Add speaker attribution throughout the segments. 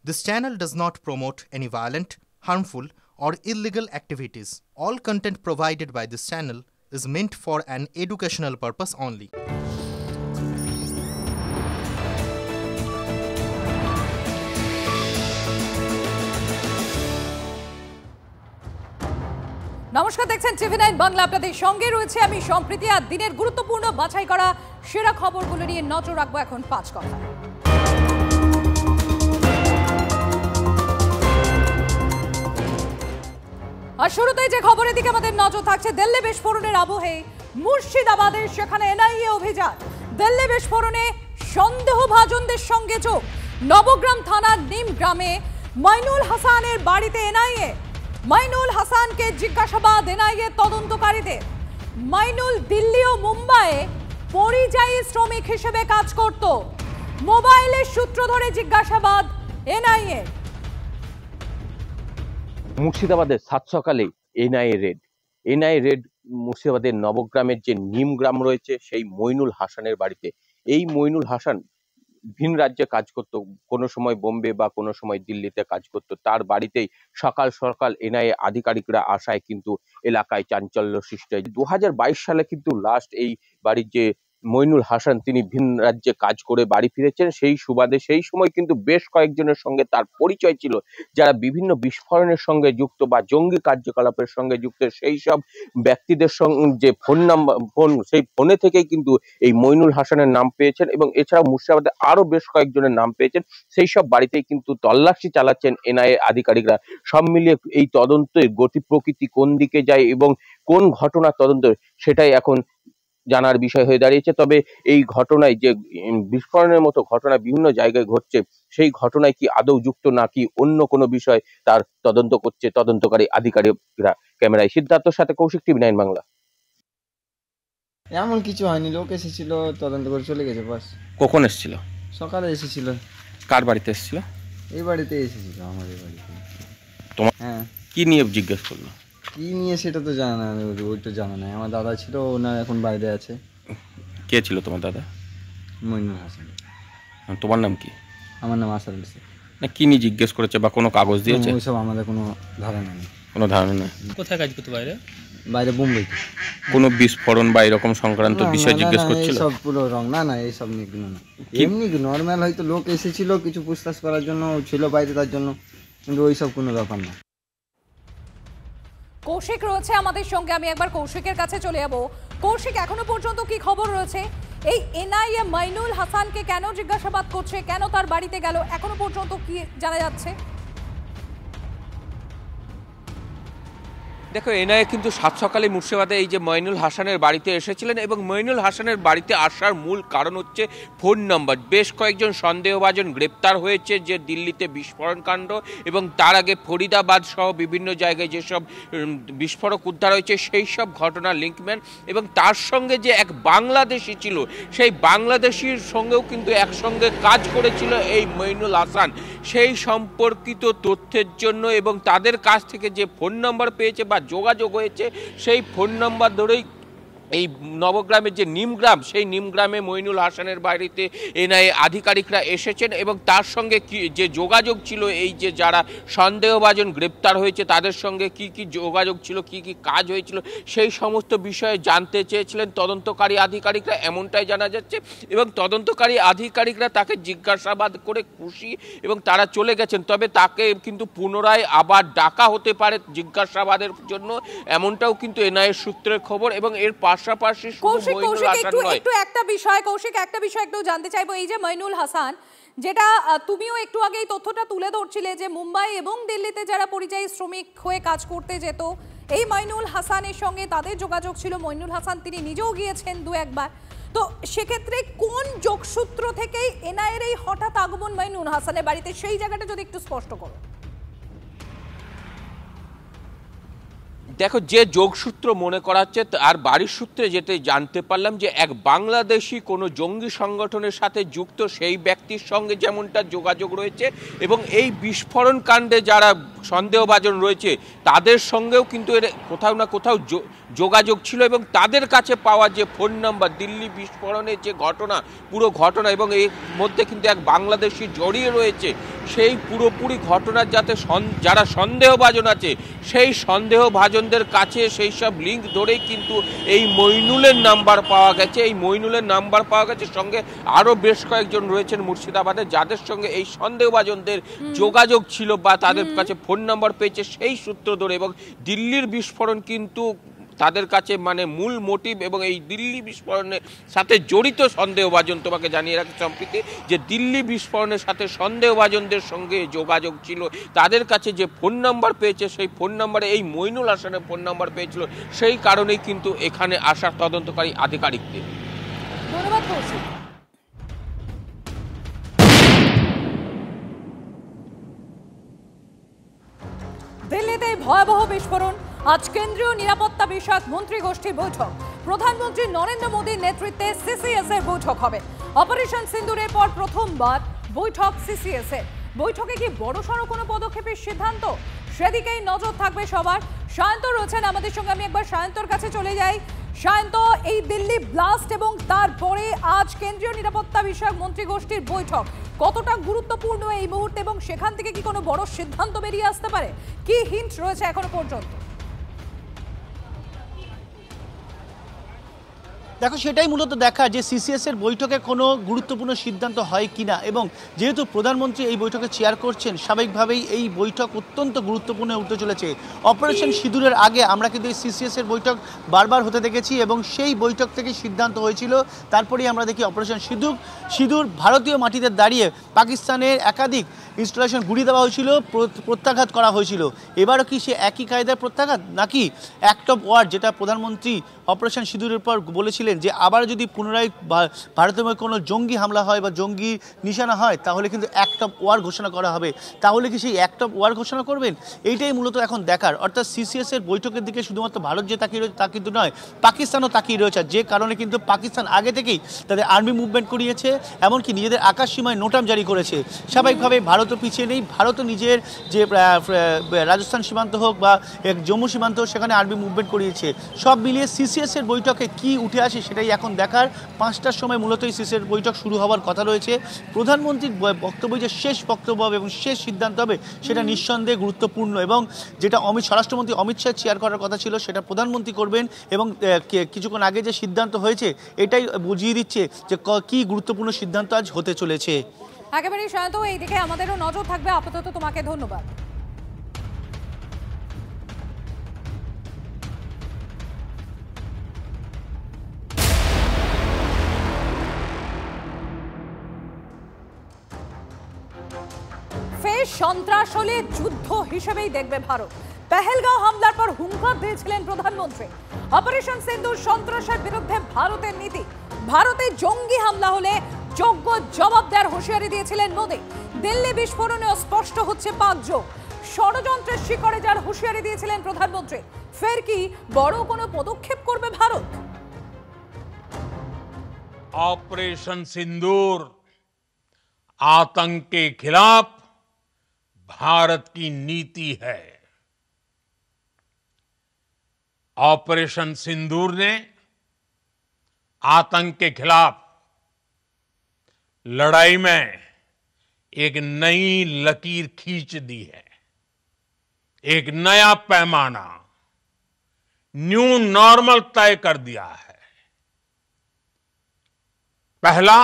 Speaker 1: This channel does not promote any violent, harmful, or illegal activities. All content provided by this channel is meant for an educational purpose only.
Speaker 2: নমস্কার, দেখছেন টিভি9 বাংলা। আপনাদের সঙ্গে রয়েছে আমি সম্প্রীতি। আর দিনের গুরুত্বপূর্ণ বাছাই করা সেরা খবরগুলো নিয়ে নজর রাখবো এখন 5 কথা। আর শুরুতেই যে খবরের দিকে আমাদের নজর থাকছে, দিল্লি বিস্ফোরণের আবহে মুর্শিদাবাদের সেখানে এনআইএ অভিযান। দিল্লি বিস্ফোরণে সন্দেহভাজনদের সঙ্গে যোগ। নবগ্রাম থানার নিম গ্রামে মাইনুল হাসানের বাড়িতে এনআইএ। মাইনুল হাসানকে জিজ্ঞাসাবাদ এনআইএ তদন্তকারীদের। মাইনুল দিল্লি ও মুম্বাইয়ে পরিযায়ী শ্রমিক হিসেবে কাজ করত। মোবাইলের সূত্র ধরে জিজ্ঞাসাবাদ এনআইএ।
Speaker 3: মুর্শিদাবাদের সাত সকালে এনআইএ রেড মুর্শিদাবাদের নবগ্রামের যে নিম গ্রাম রয়েছে সেই মইনুল হাসানের বাড়িতে। এই মইনুল হাসান ভিন রাজ্যে কাজ করত, কোনো সময় বোম্বে বা কোনো সময় দিল্লিতে কাজ করত। তার বাড়িতেই সকাল সকাল এনআইএ আধিকারিকরা আসায় কিন্তু এলাকায় চাঞ্চল্য সৃষ্টি হয়। 2022 সালে কিন্তু লাস্ট এই বাড়ির যে মইনুল হাসান তিনি ভিন রাজ্যে কাজ করে বাড়ি ফিরেছেন। সেই সুবাদে সেই সময় কিন্তু বেশ কয়েকজনের সঙ্গে তার পরিচয় ছিল, যারা বিভিন্ন বিস্ফোরণের সঙ্গে যুক্ত বা জঙ্গি কার্যকলাপের সঙ্গে যুক্ত। সেই সব ব্যক্তিদের সঙ্গে যে ফোন সেই ফোনে থেকেই কিন্তু এই মইনুল হাসানের নাম পেয়েছেন এবং এছাড়াও মুর্শিদাবাদে আরো বেশ কয়েকজনের নাম পেয়েছেন। সেই সব বাড়িতেই কিন্তু তল্লাশি চালাচ্ছেন এনআইএ আধিকারিকরা। সব মিলিয়ে এই তদন্তের গতি প্রকৃতি কোন দিকে যায় এবং কোন ঘটনার তদন্ত, সেটাই এখন জানার বিষয় হয়ে দাঁড়িয়েছে। তবে এই ঘটনায় যে বিস্ফোরণের মতো ঘটনা বিভিন্ন জায়গায় ঘটছে, সেই ঘটনায় কি আদৌ যুক্ত নাকি অন্য কোনো বিষয়, তার তদন্ত করছে তদন্তকারী আধিকারিকরা। ক্যামেরায় সিদ্ধার্থর সাথে কৌশিক, টিভি9 বাংলা।
Speaker 4: এমন কিছু হয়নি, লোক এসেছিল তদন্ত করে চলে গেছে বাস।
Speaker 3: কখন এসেছিল?
Speaker 4: সকালে এসেছিল।
Speaker 3: কার বাড়িতে এসেছিল?
Speaker 4: এই বাড়িতে এসেছিল, আমাদের বাড়িতে।
Speaker 3: তোমার?
Speaker 4: হ্যাঁ।
Speaker 3: কি নিয়ে জিজ্ঞেস করলো?
Speaker 4: কি নিয়ে সেটা তো জানা না, ওইটা জানা নাই। আমার দাদা ছিল, ওনার এখন বাইরে আছে।
Speaker 3: কে ছিল তোমার দাদা?
Speaker 4: মইনুল হাসান।
Speaker 3: তোমার নাম কি?
Speaker 4: আমার নাম আসার হোসেন।
Speaker 3: না, কি নিয়ে জিজ্ঞেস করেছে বা কোনো কাগজ দিয়েছে?
Speaker 4: ওইসব আমাদের কোনো ধারণা নেই।
Speaker 3: কোনো ধারণা নেই।
Speaker 5: কোথায় কাজ করতে? বাইরে
Speaker 4: মুম্বাইতে।
Speaker 3: কোনো বিস্ফোরণ বা এরকম সংক্রান্ত বিষয় জিজ্ঞেস করছিল?
Speaker 4: সব পুরো রং না, এইসব নিয়ে কোনো না। এমনি নর্মাল হয়তো লোক এসেছিল কিছু পুছতাছ করার জন্য, ছিল বাইরে তার জন্য, কিন্তু ওইসব কোনো ব্যাপার না।
Speaker 2: কৌশিক রয়েছে আমাদের সঙ্গে, আমি একবার কৌশিকের কাছে চলে যাব। কৌশিক, এখনো পর্যন্ত কি খবর রয়েছে? এই এনআইএ মাইনুল হাসানকে কেন জিজ্ঞাসাবাদ করছে, কেন তার বাড়িতে গেল, এখনো পর্যন্ত কি জানা যাচ্ছে?
Speaker 6: দেখো, এনআইএ কিন্তু সাত সকালে মুর্শিদাবাদে এই যে মইনুল হাসানের বাড়িতে এসেছিলেন এবং মইনুল হাসানের বাড়িতে আসার মূল কারণ হচ্ছে ফোন নাম্বার। বেশ কয়েকজন সন্দেহভাজন গ্রেপ্তার হয়েছে যে দিল্লিতে বিস্ফোরণ কাণ্ড এবং তার আগে ফরিদাবাদ সহ বিভিন্ন জায়গায় যেসব বিস্ফোরক উদ্ধার হয়েছে সেই সব ঘটনার লিঙ্কম্যান। এবং তার সঙ্গে যে এক বাংলাদেশি ছিল, সেই বাংলাদেশির সঙ্গেও কিন্তু একসঙ্গে কাজ করেছিল এই মইনুল হাসান। সেই সম্পর্কিত তথ্যের জন্য এবং তাদের কাছ থেকে যে ফোন নাম্বার পেয়েছে বা যোগাযোগ হয়েছে, সেই ফোন নাম্বার ধরেই এই নবগ্রামের যে নিমগ্রাম, সেই নিমগ্রামে মইনুল হাসানের বাড়িতে এনআইএ আধিকারিকরা এসেছেন এবং তার সঙ্গে যে যোগাযোগ ছিল, এই যে যারা সন্দেহভাজন গ্রেপ্তার হয়েছে তাদের সঙ্গে কি কি যোগাযোগ ছিল, কি কি কাজ হয়েছিল, সেই সমস্ত বিষয়ে জানতে চেয়েছিলেন তদন্তকারী আধিকারিকরা, এমনটাই জানা যাচ্ছে। এবং তদন্তকারী আধিকারিকরা তাকে জিজ্ঞাসাবাদ করে খুশি এবং তারা চলে গেছেন। তবে তাকে কিন্তু পুনরায় আবার ডাকা হতে পারে জিজ্ঞাসাবাদের জন্য, এমনটাও কিন্তু এনআইএ সূত্রের খবর। এবং এর পাশাপাশি
Speaker 2: কৌশিক একটা বিষয় একটু জানতে চাইবো। এই যে মইনুল হাসান, যেটা তুমিও একটু আগেই তথ্যটা তুলে ধরছিলে যে মুম্বাই এবং দিল্লিতে যারা পরিযায়ী শ্রমিক হয়ে কাজ করতে যেত, এই মইনুল হাসানের সঙ্গে তাদের যোগাযোগ ছিল। মইনুল হাসান তিনি নিজেও গিয়েছেন দু একবার। তো সেক্ষেত্রে কোন যোগসূত্র থেকেই এনআইএর এই হঠাৎ আগমন মইনুল হাসানের বাড়িতে, সেই জায়গাটা যদি একটু স্পষ্ট করো।
Speaker 6: দেখো, যে যোগসূত্র মনে করা হচ্ছে, আর বাড়ির সূত্রে যেতে জানতে পারলাম যে এক বাংলাদেশি কোনো জঙ্গি সংগঠনের সাথে যুক্ত সেই ব্যক্তির সঙ্গে যেমনটা যোগাযোগ রয়েছে এবং এই বিস্ফোরণ কাণ্ডে যারা সন্দেহভাজন রয়েছে তাদের সঙ্গেও কিন্তু এর কোথাও না কোথাও যোগাযোগ ছিল এবং তাদের কাছে পাওয়া যে ফোন নাম্বার, দিল্লি বিস্ফোরণের যে ঘটনা, পুরো ঘটনা এবং এর মধ্যে কিন্তু এক বাংলাদেশি জড়িয়ে রয়েছে, সেই পুরোপুরি ঘটনার যারা সন্দেহভাজন আছে সেই সন্দেহভাজনদের কাছে সেই সব লিঙ্ক ধরেই কিন্তু এই মইনুলের নাম্বার পাওয়া গেছে। এই মইনুলের নাম্বার পাওয়া গেছে, সঙ্গে আরও বেশ কয়েকজন রয়েছেন মুর্শিদাবাদে যাদের সঙ্গে এই সন্দেহভাজনদের যোগাযোগ ছিল বা তাদের কাছে ফোন নাম্বার পেয়েছে সেই সূত্র ধরে। এবং দিল্লির বিস্ফোরণ কিন্তু তাদের কাছে মানে মূল মোটিভ এবং এই দিল্লি বিস্ফোরণের সাথে জড়িত সন্দেহভাজন। তোমাকে জানিয়ে রাখি সম্প্রীতি যে দিল্লি বিস্ফোরণের সাথে সন্দেহভাজনদের সঙ্গে যোগাযোগ ছিল, তাদের কাছে যে ফোন নাম্বার পেয়েছে সেই ফোন নাম্বারে এই মইনুল হাসানের ফোন নাম্বার পেয়েছিল, সেই কারণেই কিন্তু এখানে আসার তদন্তকারী আধিকারিকদের।
Speaker 2: ধন্যবাদ কৌশিক। দিল্লিতে ভয়াবহ বিস্ফোরণ, আজ কেন্দ্রীয় নিরাপত্তা বিষয়ক মন্ত্রী গোষ্ঠীর বৈঠক, প্রধানমন্ত্রী নরেন্দ্র মোদীর নেতৃত্বে সিসিএস এর বৈঠক হবে। অপারেশন সিন্দুরের পর প্রথমবার বৈঠক সিসিএস এর। বৈঠকে কি বড়সড় কোনো পদক্ষেপের সিদ্ধান্ত, সেদিকেই নজর থাকবে সবার। সায়ন্ত রয়েছেন আমাদের সঙ্গে, আমি একবার সায়ন্তর কাছে চলে যাই। সায়ন্ত, এই দিল্লি ব্লাস্ট এবং তারপরে আজ কেন্দ্রীয় নিরাপত্তা বিষয়ক মন্ত্রী গোষ্ঠীর বৈঠক কতটা গুরুত্বপূর্ণ এই মুহূর্তে এবং সেখান থেকে কি কোনো বড় সিদ্ধান্ত বেরিয়ে আসতে পারে? কি হিন্ট রয়েছে এখনো পর্যন্ত?
Speaker 7: দেখো, সেটাই মূলত দেখা যে সিসিএস এর বৈঠকে কোনো গুরুত্বপূর্ণ সিদ্ধান্ত হয় কিনা, এবং যেহেতু প্রধানমন্ত্রী এই বৈঠকে চেয়ার করছেন স্বাভাবিকভাবেই এই বৈঠক অত্যন্ত গুরুত্বপূর্ণ উঠতে চলেছে। অপারেশন সিঁদুরের আগে আমরা কিন্তু এই সিসিএস এর বৈঠক বারবার হতে দেখেছি এবং সেই বৈঠক থেকে সিদ্ধান্ত হয়েছিল। তারপরেই আমরা দেখি অপারেশন সিঁদুর ভারতীয় মাটিতে দাঁড়িয়ে পাকিস্তানের একাধিক ইনস্টলেশন গুড়িয়ে দেওয়া হয়েছিল, প্রত্যাঘাত করা হয়েছিল। এবারও কি সে একই কায়দার প্রত্যাঘাত, নাকি অ্যাক্ট অফ ওয়ার, যেটা প্রধানমন্ত্রী অপারেশন সিঁদুরের পর বলেছিলেন যে আবার যদি পুনরায় ভারতের কোনো জঙ্গি হামলা হয় বা জঙ্গি নিশানা হয় তাহলে কিন্তু অ্যাক্ট অফ ওয়ার ঘোষণা করা হবে, তাহলে কি সেই অ্যাক্ট অফ ওয়ার ঘোষণা করবেন? এইটাই মূলত এখন দেখার। অর্থাৎ সিসিএস এর বৈঠকের দিকে শুধুমাত্র ভারত যে তাকিয়ে রয়েছে তা কিন্তু নয়, পাকিস্তানও তাকিয়ে রয়েছে, যে কারণে কিন্তু পাকিস্তান আগে থেকেই তাদের আর্মি মুভমেন্ট করিয়েছে, এমনকি নিজেদের আকাশ সীমায় নোটাম জারি করেছে। স্বাভাবিকভাবে ভারতও পিছিয়ে নেই, ভারতও নিজের যে রাজস্থান সীমান্ত হোক বা জম্মু সীমান্ত হোক সেখানে আর্মি মুভমেন্ট করিয়েছে। সব মিলিয়ে সিসিএস এর বৈঠকে কি উঠে আসে সেটাই এখন দেখার। 5টার সময় মূলত এই সিসিএস বৈঠক শুরু হওয়ার কথা রয়েছে। প্রধানমন্ত্রীর বক্তব্য যে শেষ বক্তব্য হবে এবং শেষ সিদ্ধান্ত হবে সেটা নিঃসন্দেহে গুরুত্বপূর্ণ, এবং যেটা স্বরাষ্ট্রমন্ত্রী অমিত শাহ চেয়ার করার কথা ছিল সেটা প্রধানমন্ত্রী করবেন। এবং কিছুক্ষণ আগে যে সিদ্ধান্ত হয়েছে এটাই বুঝিয়ে দিচ্ছে যে কি গুরুত্বপূর্ণ সিদ্ধান্ত আজ হতে চলেছে।
Speaker 2: একেবারেই শান্ত, এইদিকে আমাদেরও নজর থাকবে। আপাতত তোমাকে ধন্যবাদ। ফের সন্ত্রাস হলে যুদ্ধ হিসেবেই দেখবে ভারত। পেহেলগাঁও হামলার পর হুঙ্কার দিয়েছিলেন প্রধানমন্ত্রী। অপারেশন সিন্দুর সন্ত্রাসের বিরুদ্ধে ভারতের নীতি, ভারতে জঙ্গি হামলা হলে যোগ্য জবাব দেওয়ার হুঁশিয়ারি দিয়েছিলেন মোদী। দিল্লি বিস্ফোরণেও স্পষ্ট হচ্ছে পাক যোগ, ষড়যন্ত্রের শিকড়ে যার হুঁশিয়ারি দিয়েছিলেন প্রধানমন্ত্রী। ফের কি বড় কোনো পদক্ষেপ করবে ভারত?
Speaker 8: ऑपरेशन सिंदूर आतंक के खिलाफ भारत की नीति है। ऑपरेशन सिंदूर ने आतंक के खिलाफ लड़ाई में एक नई लकीर खींच दी है, एक नया पैमाना, न्यू नॉर्मल तय कर दिया है। पहला,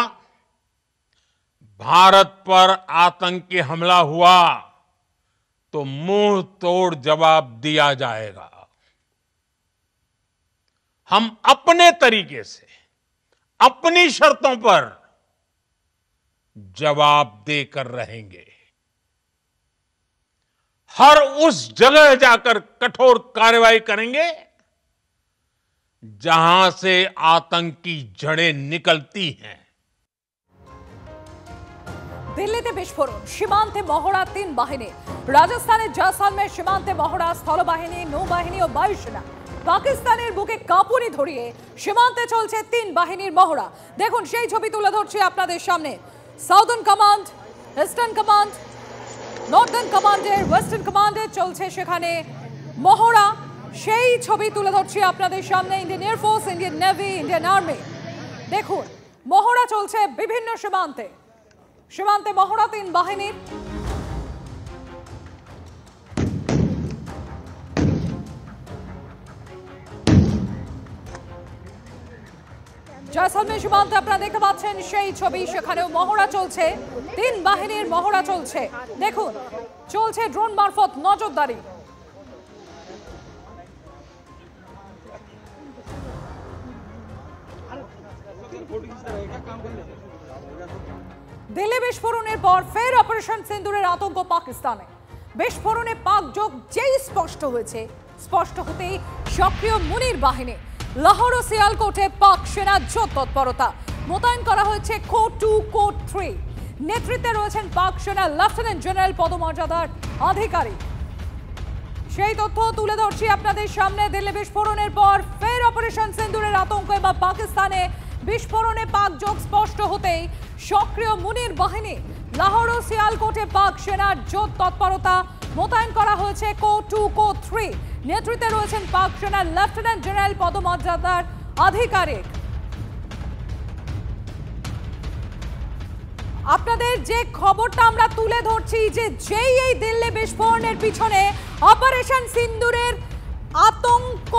Speaker 8: भारत पर आतंकी हमला हुआ तो मुंह तोड़ जवाब दिया जाएगा। हम अपने तरीके से अपनी शर्तों पर जवाब देकर रहेंगे। हर उस जगह जाकर कठोर कार्रवाई करेंगे जहां से आतंक की जड़ें निकलती हैं।
Speaker 2: দিল্লিতে বিস্ফোরণ, সীমান্তে মহড়া 3 বাহিনী। রাজস্থানের জয়সালমের সীমান্তে মহড়া স্থলবাহিনী, নৌবাহিনী ও বায়ুসেনা। পাকিস্তানের বুকে কাঁপুনি ধরিয়ে সীমান্তে চলছে 3 বাহিনীর মহড়া। দেখুন সেই ছবি তুলে ধরছি আপনাদের সামনে। Southern command, eastern command, Northern কমান্ডের ওয়েস্টার্ন কমান্ডের চলছে সেখানে মহড়া, সেই ছবি তুলে ধরছি আপনাদের সামনে। Indian air force, Indian navy, Indian army, দেখুন মহড়া চলছে বিভিন্ন সীমান্তে। সীমান্তে মহড়া 3 বাহিনীর। জয়সলমের সীমান্তে আপনারা দেখতে পাচ্ছেন সেই ছবি, সেখানেও মহড়া চলছে, 3 বাহিনীর মহড়া চলছে। দেখুন চলছে ড্রোন মারফত নজরদারি। দিল্লি বিস্ফোরণের পর ফের অপারেশন সিন্দুরের আতঙ্ক পাকিস্তানে। বিস্ফোরণে পাক যোগ যেই স্পষ্ট হয়েছে, স্পষ্ট হতেই সক্রিয় মুনির বাহিনী। লাহোর ও সিয়ালকোটে পাক সেনা জোট তৎপরতা, মোতায়েন করা হয়েছে কোর 2, কোর 3। নেতৃত্বে রয়েছেন পাক সেনা লেফটেন্যান্ট জেনারেল পদমর্যাদার আধিকারিক। সেই তথ্য তুলে ধরছি আপনাদের সামনে। দিল্লি বিস্ফোরণের পর ফের অপারেশন সিন্দুরের আতঙ্ক এবার পাকিস্তানে। বিস্ফোরণে পাক যোগ স্পষ্ট হতেই সক্রিয় মুনির বাহিনী। লাহোর ও সিয়ালকোটে পাক সেনার জোট তৎপরতা, মোতায়েন করা হয়েছে কোর 2, কোর 3। নেতৃত্বে রয়েছেন পাক সেনার লেফটেন্যান্ট জেনারেল পদমর্যাদার আধিকারিক। আপনাদের যে খবরটা আমরা তুলে ধরছি যে যেই এই দিল্লি বিস্ফোরণের পিছনে অপারেশন সিন্দুরের আতঙ্ক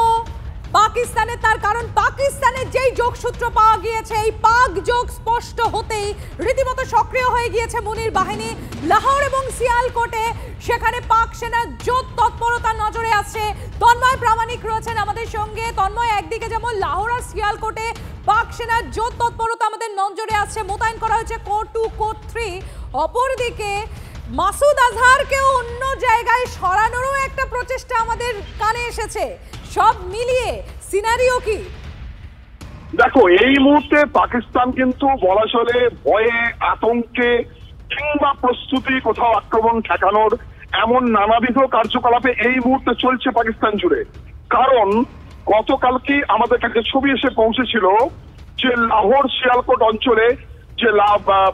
Speaker 2: পাকিস্তানে, তার কারণ পাকিস্তানের যেই যোগসূত্র পাওয়া গিয়েছে, এই পাক যোগ স্পষ্ট হতেই রীতিমতো সক্রিয় হয়ে গিয়েছে মুনির বাহিনী। লাহোর এবং সিয়ালকোটে সেখানে পাক সেনার জোট তৎপরতা নজরে আসছে। তন্ময় প্রামাণিক রয়েছেন আমাদের সঙ্গে। তন্ময়, একদিকে যেমন লাহোর আর সিয়ালকোটে পাক সেনার জোট তৎপরতা আমাদের নজরে আসছে, মোতায়েন করা হয়েছে কোর 2, কোর 3। অপরদিকে মাসুদ আজহারকেও অন্য জায়গায় সরানোরও একটা প্রচেষ্টা আমাদের কানে এসেছে। সব মিলিয়ে সিনারিও কি?
Speaker 9: দেখো, এই মুহূর্তে পাকিস্তান কিন্তু বলা চলে ভয়ে, আতঙ্কে কিংবা প্রস্তুতি, কোথাও আক্রমণ ঠেকানোর এমন নানাবিধ কার্যকলাপে এই মুহূর্তে চলছে পাকিস্তান জুড়ে। কারণ গতকালকে আমাদের কাছে ছবি এসে পৌঁছেছিল যে লাহোর সিয়ালকোট অঞ্চলে যে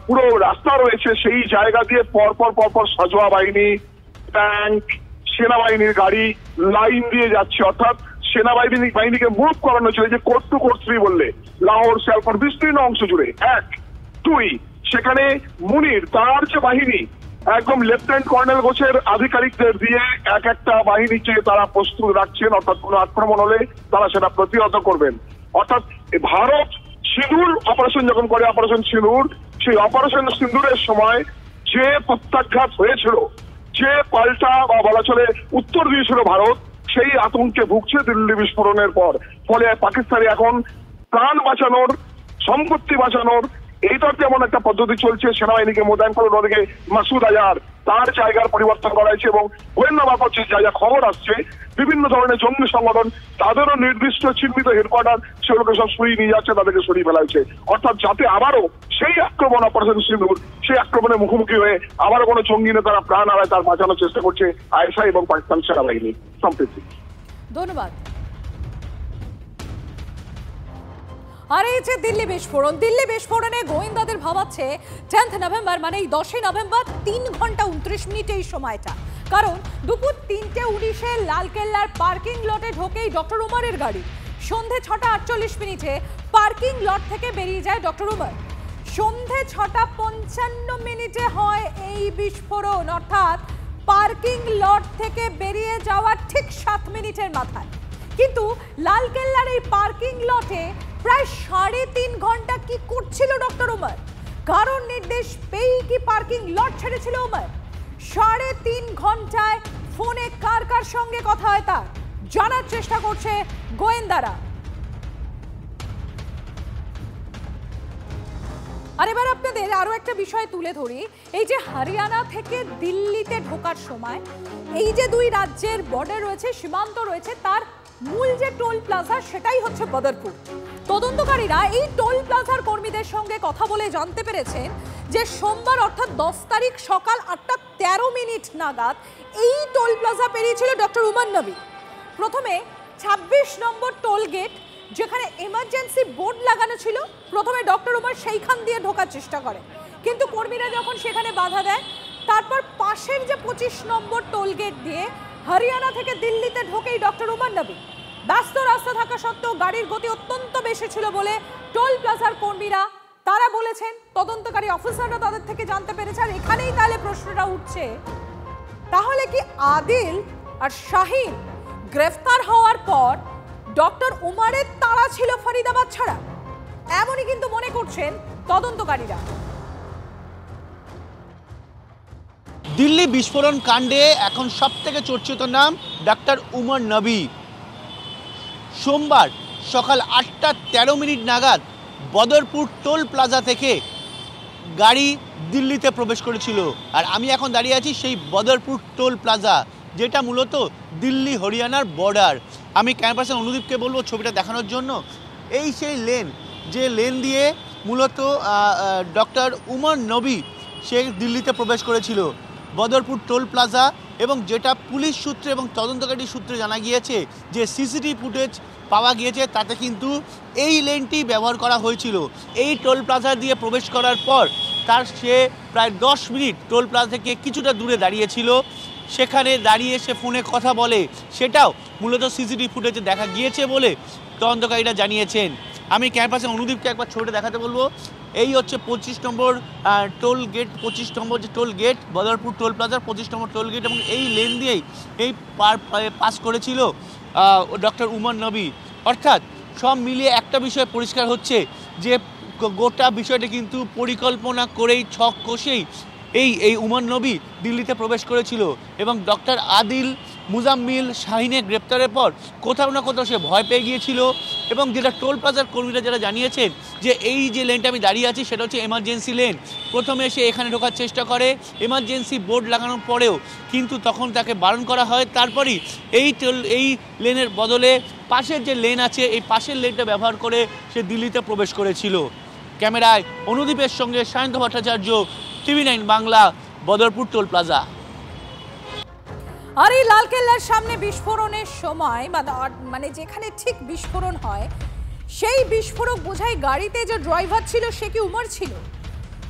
Speaker 9: পুরো রাস্তা রয়েছে, সেই জায়গা দিয়ে পরপর সাজোয়া বাহিনী, ট্যাঙ্ক, সেনাবাহিনীর গাড়ি লাইন দিয়ে যাচ্ছে। অর্থাৎ সেনাবাহিনীকে মুভ করানো ছিল যে কোর 2, কোর 3 বললে লাহোর সিয়ালকোট বিস্তীর্ণ অংশ জুড়ে। 1, 2 সেখানে মুনির তার যে বাহিনী একদম লেফটেন্যান্ট কর্নেল গোছের আধিকারিকদের দিয়ে এক একটা বাহিনীকে তারা প্রস্তুত রাখছেন। অর্থাৎ কোনো আক্রমণ হলে তারা সেটা প্রতিহত করবেন। অর্থাৎ ভারত সিঁদুর অপারেশন যখন করে, অপারেশন সিঁদুর, সেই অপারেশন সিঁদুরের সময় যে প্রত্যাঘাত হয়েছিল, যে পাল্টা বা বলা চলে উত্তর দিয়েছিল ভারত, সেই আতঙ্কে ভুগছে দিল্লি বিস্ফোরণের পর। ফলে পাকিস্তানি এখন প্রাণ বাঁচানোর, সম্পত্তি বাঁচানোর এইটার যেমন একটা পদ্ধতি চলছে, সেনাবাহিনীকে মোতায়েন করে ওদিকে মাসুদ আজহার তার জায়গার পরিবর্তন করা হয়েছে। এবং গোয়েন্দা মারফত যা যা খবর আসছে, বিভিন্ন ধরনের জঙ্গি সংগঠন তাদেরও নির্দিষ্ট চিহ্নিত হেডকোয়ার্টার সেগুলোকে সব সরিয়ে নিয়ে যাচ্ছে, তাদেরকে সরিয়ে ফেলা হয়েছে। অর্থাৎ যাতে আবারও সেই আক্রমণ, অপারেশন সিঁদুর, সেই আক্রমণের মুখোমুখি হয়ে আবারও কোনো জঙ্গি নেতারা প্রাণ হারায় তার বাঁচানোর চেষ্টা করছে আইএসআই এবং পাকিস্তান সেনাবাহিনী সম্প্রতি।
Speaker 2: ধন্যবাদ। আর এই যে দিল্লি বিস্ফোরণে গোয়েন্দাদের ভাবাচ্ছে 10th নভেম্বর, মানে এই 10ই নভেম্বর 3 ঘন্টা 29 মিনিট এই সময়টা। কারণ দুপুর 3:19-এ লালকেল্লার পার্কিং লটে ঢোকেই ডক্টর উমরের গাড়ি। সন্ধে 6টা 48 মিনিটে পার্কিং লট থেকে বেরিয়ে যায় ডক্টর উমর। সন্ধে 6টা 55 মিনিটে হয় এই বিস্ফোরণ। অর্থাৎ পার্কিং লট থেকে বেরিয়ে যাওয়ার ঠিক 7 মিনিটের মাথায়। কিন্তু লালকেল্লার এই পার্কিং লটে প্রায় 3.5 ঘন্টা কি করছিল ডক্টর উমর? কারণ নির্দেশ পেয়েই কি পার্কিং লট ছেড়েছিল উমর? 3.5 ঘন্টায় ফোনে কার কার সঙ্গে কথা হয় তা জানার চেষ্টা করছে গোয়েন্দারা। আর এবার আপনাদের আরো একটা বিষয় তুলে ধরি। এই যে হরিয়ানা থেকে দিল্লিতে ঢোকার সময় এই যে 2 রাজ্যের বর্ডার রয়েছে, সীমান্ত রয়েছে, তার মূল যে টোল প্লাজা সেটাই হচ্ছে বদরপুর। তদন্তকারীরা এই টোল প্লাজার কর্মীদের সঙ্গে কথা বলে জানতে পেরেছেন যে সোমবার অর্থাৎ 10 তারিখ সকাল 8টা 13 মিনিট নাগাদ এই টোল প্লাজা পেরিয়েছিল ডক্টর উমর নবী। প্রথমে 26 নম্বর টোল গেট, যেখানে এমার্জেন্সি বোর্ড লাগানো ছিল, প্রথমে ডক্টর উমর সেইখান দিয়ে ঢোকার চেষ্টা করে, কিন্তু কর্মীরা যখন সেখানে বাধা দেয় তারপর পাশের যে 25 নম্বর টোল গেট দিয়ে হরিয়ানা থেকে দিল্লিতে ঢোকেই ডক্টর উমর নবী। ব্যস্ত রাস্তা থাকা সত্ত্বেও গাড়ির গতি অত্যন্ত বেশি ছিল বলে টোল প্লাজার কর্মীরা তারা বলেছেন, তদন্তকারী অফিসাররা তাদের থেকে জানতে পেরেছে। আর এখানেই তাহলে প্রশ্নটা উঠছে, তাহলে কি আদিল আর শাহিন গ্রেফতার হওয়ার পর ডক্টর উমারের তাড়া ছিল ফরিদাবাদ ছাড়া? এমনই কিন্তু মনে করছেন তদন্তকারীরা।
Speaker 7: দিল্লি বিস্ফোরণ কাণ্ডে এখন সব থেকে চর্চিত নাম ডাক্তার উমর নবী। সোমবার সকাল 8টা 13 মিনিট নাগাদ বদরপুর টোল প্লাজা থেকে গাড়ি দিল্লিতে প্রবেশ করেছিল। আর আমি এখন দাঁড়িয়ে আছি সেই বদরপুর টোল প্লাজা, যেটা মূলত দিল্লি হরিয়ানার বর্ডার। আমি ক্যামেরা পার্সন অনুদীপকে বলবো ছবিটা দেখানোর জন্য। এই সেই লেন, যে লেন দিয়ে মূলত ডক্টর উমর নবী সে দিল্লিতে প্রবেশ করেছিল, বদরপুর টোল প্লাজা। এবং যেটা পুলিশ সূত্রে এবং তদন্তকারী সূত্রে জানা গিয়েছে, যে সিসিটিভি ফুটেজ পাওয়া গিয়েছে, তাতে কিন্তু এই লেনটি ব্যবহার করা হয়েছিল। এই টোল প্লাজা দিয়ে প্রবেশ করার পর সে প্রায় 10 মিনিট টোল প্লাজা থেকে কিছুটা দূরে দাঁড়িয়েছিল। সেখানে দাঁড়িয়ে সে ফোনে কথা বলে, সেটাও মূলত সিসিটিভি ফুটেজে দেখা গিয়েছে বলে তদন্তকারীরা জানিয়েছেন। আমি ক্যামেরা পার্সন অনুদীপকে একবার ছবিটা দেখাতে বলবো। এই হচ্ছে 25 নম্বর টোল গেট, 25 নম্বর যে টোল গেট, বদরপুর টোল প্লাজার 25 নম্বর টোল গেট। এবং এই লেন দিয়েই এই পাস করেছিল ডক্টর উমর নবী। অর্থাৎ সব মিলিয়ে একটা বিষয় পরিষ্কার হচ্ছে যে গোটা বিষয়টা কিন্তু পরিকল্পনা করেই, ছক কষেই এই উমর নবী দিল্লিতে প্রবেশ করেছিল। এবং ডক্টর আদিল, মুজাম্মিল, শাহিনের গ্রেপ্তারের পর কোথাও না কোথাও সে ভয় পেয়ে গিয়েছিল। এবং যেটা টোল প্লাজার কর্মীরা যারা জানিয়েছেন, যে এই যে লেনটা আমি দাঁড়িয়ে আছি সেটা হচ্ছে এমার্জেন্সি লেন। প্রথমে সে এখানে ঢোকার চেষ্টা করে, এমার্জেন্সি বোর্ড লাগানোর পরেও কিন্তু তখন তাকে বারণ করা হয়। তারপরই এই লেনের বদলে পাশের যে লেন আছে, এই পাশের লেনটা ব্যবহার করে সে দিল্লিতে প্রবেশ করেছিল। ক্যামেরায় অনুদীপের সঙ্গে Sayanta Bhattacharya, TV9 Bangla, Badarpur toll plaza.
Speaker 2: আর এই লালকেল্লার সামনে বিস্ফোরণের সময় মানে যেখানে ঠিক বিস্ফোরণ হয়, সেই বিস্ফোরক বোঝাই গাড়িতে যে ড্রাইভার ছিল সে কি উমর ছিল?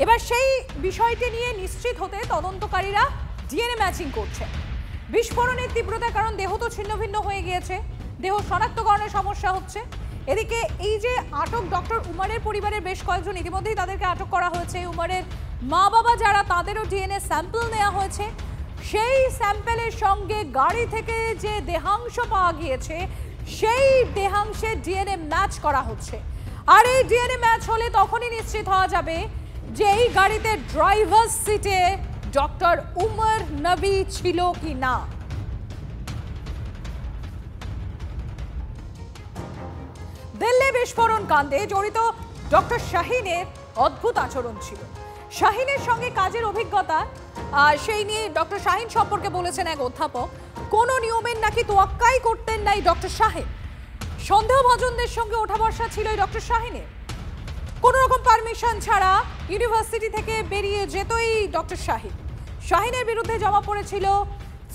Speaker 2: এবার সেই বিষয়টি নিয়ে নিশ্চিত হতে তদন্তকারীরা ডিএনএ ম্যাচিং করছে। বিস্ফোরণের তীব্রতার কারণ দেহ তো ছিন্ন ভিন্ন হয়ে গিয়েছে, দেহ শনাক্তকরণের সমস্যা হচ্ছে। এদিকে এই যে আটক ডক্টর উমরের পরিবারের বেশ কয়েকজন, ইতিমধ্যেই তাদেরকে আটক করা হয়েছে। উমরের মা বাবা যারা, তাদেরও ডিএনএ স্যাম্পল নেওয়া হয়েছে। সেই স্যাম্পলের সঙ্গে গাড়ি থেকে যে দেহাংশ পাওয়া গিয়েছে, সেই দেহাংশে ডিএনএ ম্যাচ করা হচ্ছে। আর এই ডিএনএ ম্যাচ হলে তখনই নিশ্চিত হওয়া যাবে যে এই গাড়িতে ড্রাইভার সিটে ডক্টর উমর নবী ছিল কি না। দিল্লি বিস্ফোরণ কাণ্ডে জড়িত ডক্টর শাহিনের অদ্ভুত আচরণ ছিল। শাহিনের সঙ্গে কাজের অভিজ্ঞতা, সেই নিয়ে ডক্টর শাহিন সম্পর্কে বলেছেন এক অধ্যাপক, কোনো নিয়মের নাকি তোয়াক্কাই করতেন না এই ডক্টর শাহিন। সন্দেহভাজনদের সঙ্গে ওঠা বসা ছিল এই ডক্টর শাহিনের। কোনো রকম পারমিশন ছাড়া ইউনিভার্সিটি থেকে বেরিয়ে যেত এই ডক্টর শাহিন। শাহিনের বিরুদ্ধে জমা পড়েছিল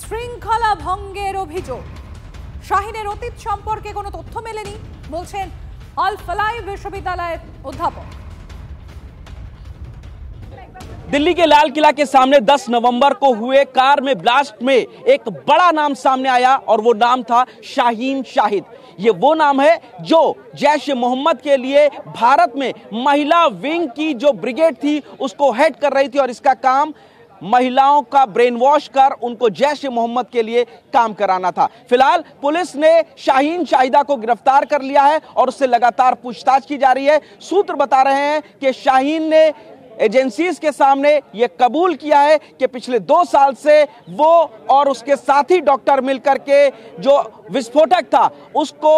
Speaker 2: শৃঙ্খলা ভঙ্গের অভিযোগ। শাহিনের অতীত সম্পর্কে কোনো তথ্য মেলেনি বলছেন আল ফালাই বিশ্ববিদ্যালয়ের অধ্যাপক।
Speaker 10: दिल्ली के लाल किला के सामने 10 नवंबर को हुए कार में ब्लास्ट में एक बड़ा नाम सामने आया और वो नाम था शाहीन शाहिद। ये वो नाम है जो जैश ए मोहम्मद के लिए भारत में महिला विंग की जो ब्रिगेड थी उसको हेड कर रही थी और इसका काम महिलाओं का ब्रेन वॉश कर उनको जैश ए मोहम्मद के लिए काम कराना था। फिलहाल पुलिस ने शाहीन शाहिदा को गिरफ्तार कर लिया है और उससे लगातार पूछताछ की जा रही है। सूत्र बता रहे हैं कि शाहीन ने एजेंसीज के सामने यह कबूल किया है कि पिछले 2 साल से वो और उसके साथी डॉक्टर मिलकर के जो विस्फोटक था उसको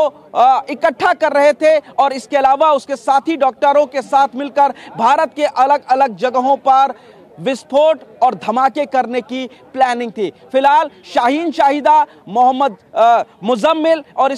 Speaker 10: इकट्ठा कर रहे थे और इसके अलावा उसके साथी डॉक्टरों के साथ मिलकर भारत के अलग अलग जगहों पर विस्फोट और धमाके करने की प्लानिंग थी। फिलहाल शाहीन शाहिदा, मोहम्मद मुजम्मिल और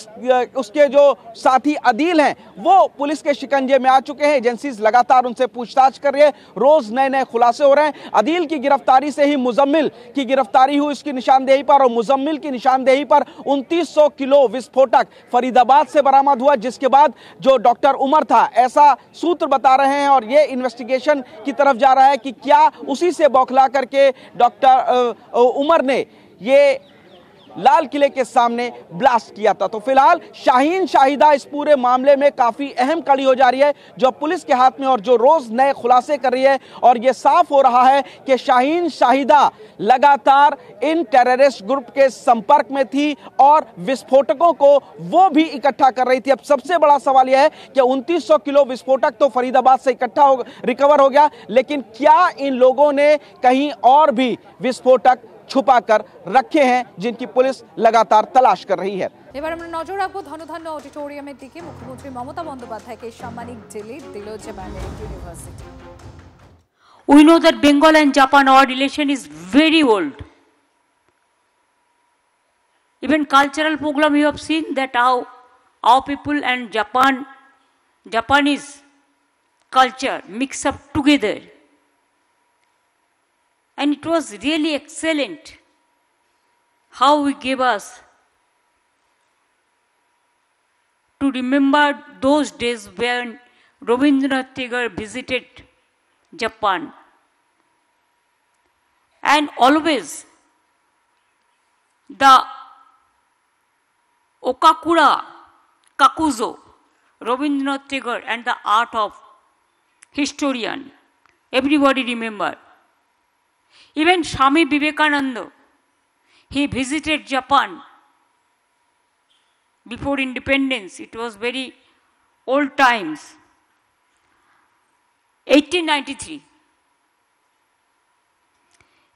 Speaker 10: उसके जो साथी अदील हैं वो पुलिस के शिकंजे में आ चुके हैं। एजेंसीज लगातार उनसे पूछताछ कर रही है, रोज नए नए खुलासे हो रहे हैं। अदील की गिरफ्तारी से ही मुजम्मिल की गिरफ्तारी हुई उसकी निशानदेही पर, और मुजम्मिल की निशानदेही पर 2900 किलो विस्फोटक फरीदाबाद से बरामद हुआ, जिसके बाद जो डॉक्टर उमर था ऐसा सूत्र बता रहे हैं और ये इन्वेस्टिगेशन की तरफ जा रहा है कि क्या उसी से बौखला करके डॉक्टर उमर ने ये लाल किले के सामने ब्लास्ट किया था। तो फिलहाल शाहीन शाहिदा इस पूरे मामले में काफी अहम कड़ी हो जा रही है जो पुलिस के हाथ में और जो रोज नए खुलासे कर रही है, और यह साफ हो रहा है कि शाहीन शाहिदा लगातार इन टेररिस्ट ग्रुप के संपर्क में थी और विस्फोटकों को वो भी इकट्ठा कर रही थी। अब सबसे बड़ा सवाल यह है कि 2900 किलो विस्फोटक तो फरीदाबाद से रिकवर हो गया, लेकिन क्या इन लोगों ने कहीं और भी विस्फोटक छुपा कर रखे हैं जिनकी पुलिस लगातार तलाश कर रही है।
Speaker 2: এবার আমরা নজর রাখবো ধনধান্য অডিটোরিয়ামের দিকে। মুখ্যমন্ত্রী মমতা বন্দ্যোপাধ্যায়কে সম্মানিত ডিলিট দিল জাপানের university.
Speaker 11: We know that Bengal and Japan, our relation is very old. Even cultural program you have seen that how our people and Japanese culture mix up together. And it was really excellent how we gave us to remember those days when Rabindranath Tagore visited Japan. And always the Okakura Kakuzo, Rabindranath Tagore and the art of historian, everybody remember. Even Swami Vivekananda, he visited Japan before independence. It was very old times. 1893.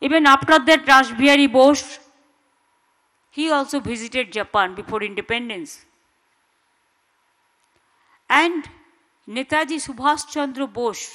Speaker 11: Even after that, Rashbihari Bose, he also visited Japan before independence. And Netaji Subhash Chandra Bose,